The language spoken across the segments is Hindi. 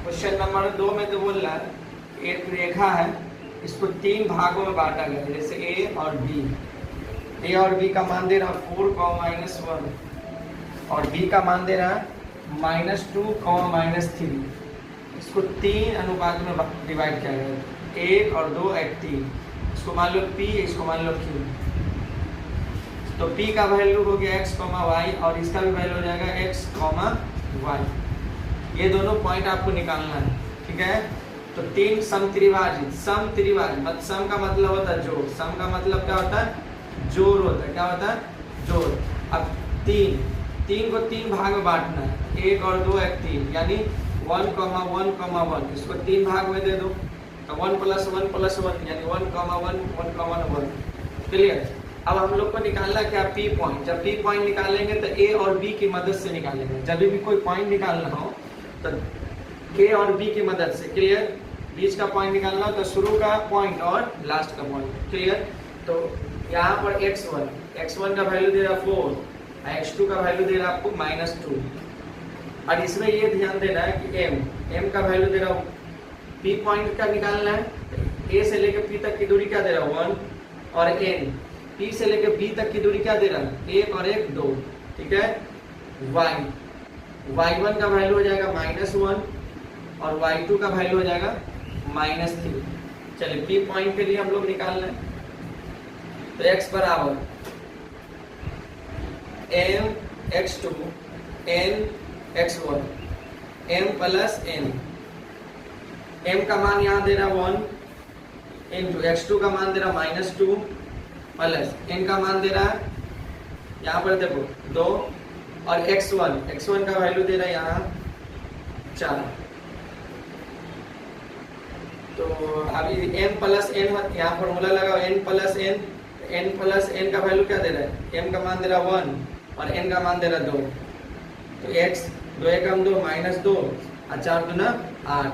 क्वेश्चन नंबर 2 में तो बोल रहा है एक रेखा है, इसको 3 भागों में बांटा गया है, जैसे ए और बी। ए और बी का मान दे रहा है 4, -1 और बी का मान दे रहा है -2, -3। इसको 3 अनुपात में डिवाइड किया गया है, 1 और 2 एक 3। इसको मान लो P, इसको मान लो Q। तो P का वैल्यू हो गया x, y और इसका भी वैल्यू हो जाएगा x, y। ये दोनों पॉइंट आपको निकालना है, ठीक है। तो 3 समत्रिभाजित, समत्रिभाजित मतलब सम का मतलब होता है जोड़, सम का मतलब क्या होता है जोड़ होता है, क्या होता है जोड़। अब 3 को 3 भाग में बांटना है, 1 और 2 एक 3, यानी 1, 1, 1। इसको 3 भाग में दे दो, तो 1 + 1 + 1 यानी 1, 1, 1, 1। क्लियर। अब हम लोग को निकालना क्या, P पॉइंट। जब P पॉइंट निकालेंगे तो A और B की मदद से निकालेंगे। जब भी कोई पॉइंट निकालना हो तो A और B की मदद से, क्लियर। बीच का पॉइंट निकालना हो तो शुरू का पॉइंट और लास्ट का पॉइंट, क्लियर। तो यहाँ पर x1 का वैल्यू दे रहा 4, x2 का वैल्यू दे रहा आपको -2। और इसमें ये ध्यान देना है कि m का वैल्यू दे रहा P पॉइंट का निकालना है, A से लेकर P तक की दूरी क्या दे रहा है 1, और n P से लेकर B तक की दूरी क्या दे रहा है 1 और 1 2, ठीक है। y1 का वैल्यू हो जाएगा -1 और y2 का वैल्यू हो जाएगा -3। चलिए P पॉइंट के लिए हम लोग निकाल रहे हैं, तो x बराबर m x2 n x1 m + n। m का मान यहाँ दे रहा 1 इंटू x2 का मान दे रहा -2 प्लस n का मान दे रहा है यहाँ पर देखो 2 और x1 का वैल्यू दे रहा है यहाँ 4। तो अभी m + n यहाँ फॉर्मूला लगाओ, n + n का वैल्यू क्या दे रहा है, m का मान दे रहा 1 और n का मान दे रहा 2। तो x 2 × 2 -2 और 4 × 2 8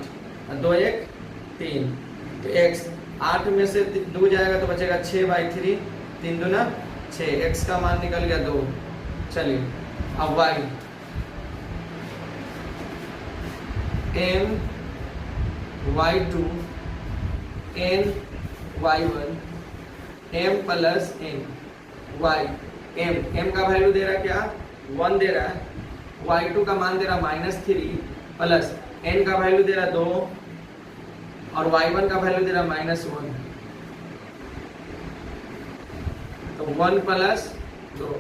और 2 × 1 3। तो x 8 में से 2 जाएगा तो बचेगा 6/3, 3 × 2 6, x का मान निकल गया 2। चलिए अब y m y2 n y1 m + n y m का वैल्यू दे रहा है क्या 1 दे रहा है, y2 का मान दे रहा -3 प्लस n का वैल्यू दे रहा 2 और y1 का वैल्यू दे रहा -1। तो 1 + 2